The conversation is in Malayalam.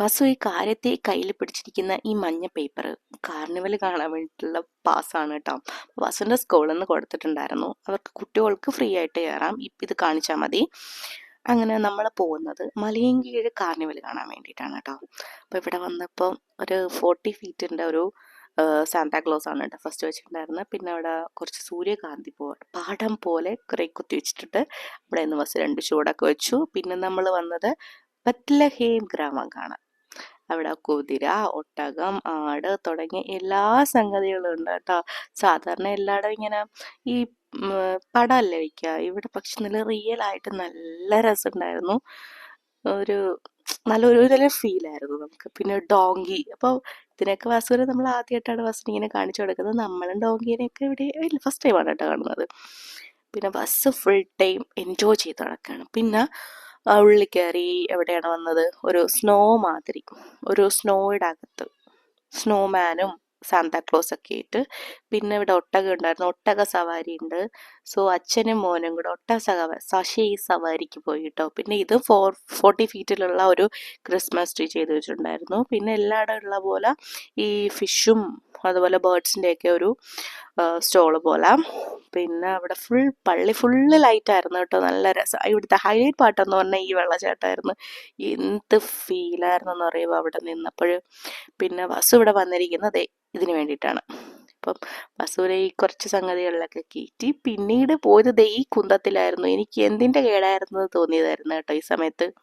വാസു ഈ കാര്യത്തെ കയ്യിൽ പിടിച്ചിരിക്കുന്ന ഈ മഞ്ഞ പേപ്പർ കാർണിവൽ കാണാൻ വേണ്ടിയിട്ടുള്ള പാസ്സാണ് കേട്ടോ. വാസുവിൻ്റെ സ്കൂളിൽ നിന്ന് കൊടുത്തിട്ടുണ്ടായിരുന്നു. അവർക്ക് കുട്ടികൾക്ക് ഫ്രീ ആയിട്ട് കയറാം, ഇത് കാണിച്ചാൽ മതി. അങ്ങനെ നമ്മൾ പോകുന്നത് മലയൻകീഴ് കാർണിവൽ കാണാൻ വേണ്ടിയിട്ടാണ് കേട്ടോ. അപ്പോൾ ഇവിടെ വന്നപ്പോൾ ഒരു 40 ഫീറ്റിൻ്റെ ഒരു സാന്താക്ലോസ് ആണ് കേട്ടോ ഫസ്റ്റ് വെച്ചിട്ടുണ്ടായിരുന്നത്. പിന്നെ അവിടെ കുറച്ച് സൂര്യകാന്തി പാടം പോലെ കുറേ കുത്തി വെച്ചിട്ടുണ്ട്. അവിടെ നിന്ന് ബസ് 2 ചൂടൊക്കെ വെച്ചു. പിന്നെ നമ്മൾ വന്നത് ബത്ലഹേം ഗ്രാമം കാണാം. അവിടെ കുതിര, ഒട്ടകം, ആട് തുടങ്ങിയ എല്ലാ സംഗതികളും ഉണ്ട് കേട്ടോ. സാധാരണ എല്ലായിടും ഇങ്ങനെ ഈ പടമല്ലേ വയ്ക്കുക, ഇവിടെ പക്ഷെ നല്ല റിയൽ ആയിട്ട് നല്ല രസമുണ്ടായിരുന്നു. ഒരു നല്ലൊരു നല്ല ഫീലായിരുന്നു നമുക്ക്. പിന്നെ ഡോങ്കി, അപ്പോൾ ഇതിനൊക്കെ വാസുവിനെ നമ്മൾ ആദ്യമായിട്ടാണ് വാസുവിന് ഇങ്ങനെ കാണിച്ചു കൊടുക്കുന്നത്. നമ്മളും ഡോങ്കീനെയൊക്കെ ഇവിടെ ഫസ്റ്റ് ടൈമാണ് കേട്ടോ കാണുന്നത്. പിന്നെ ബസ് ഫുൾ ടൈം എൻജോയ് ചെയ്ത് നടക്കുകയാണ്. പിന്നെ ഉള്ളിൽ കയറി എവിടെയാണ് വന്നത്, ഒരു സ്നോ മാതിരി, ഒരു സ്നോയുടെ അകത്ത് സ്നോമാനും സാന്താക്ലോസ് ഒക്കെ ആയിട്ട്. പിന്നെ ഇവിടെ ഒട്ടകം ഉണ്ടായിരുന്നു, ഒട്ടക സവാരി ഉണ്ട്. സോ അച്ഛനും മോനും കൂടെ സവാരിക്ക് പോയി കേട്ടോ. പിന്നെ ഇത് 40 ഫീറ്റിലുള്ള ഒരു ക്രിസ്മസ് ട്രീ ചെയ്ത് വെച്ചിട്ടുണ്ടായിരുന്നു. പിന്നെ എല്ലായിടും ഉള്ള പോലെ ഈ ഫിഷും അതുപോലെ ബേർഡ്സിൻ്റെ ഒക്കെ ഒരു സ്റ്റോള് പോലെ. പിന്നെ അവിടെ പള്ളി ഫുള്ള് ലൈറ്റായിരുന്നു കേട്ടോ. നല്ല രസം. ഇവിടുത്തെ ഹൈലൈറ്റ് പാട്ടെന്ന് പറഞ്ഞാൽ ഈ വെള്ളച്ചാട്ടമായിരുന്നു. എന്ത് ഫീലായിരുന്നെന്ന് പറയുമ്പോൾ അവിടെ നിന്നപ്പോൾ. പിന്നെ ബസ് ഇവിടെ വന്നിരിക്കുന്നത് ഇതിന് വേണ്ടിയിട്ടാണ്. അപ്പം ബസ്സൂരെ ഈ കുറച്ച് സംഗതികളിലൊക്കെ കയറ്റി പിന്നീട് പോയത് ഈ കുന്തത്തിലായിരുന്നു. എനിക്ക് എന്തിൻ്റെ കേടായിരുന്നത് തോന്നിയതായിരുന്നു കേട്ടോ ഈ സമയത്ത്.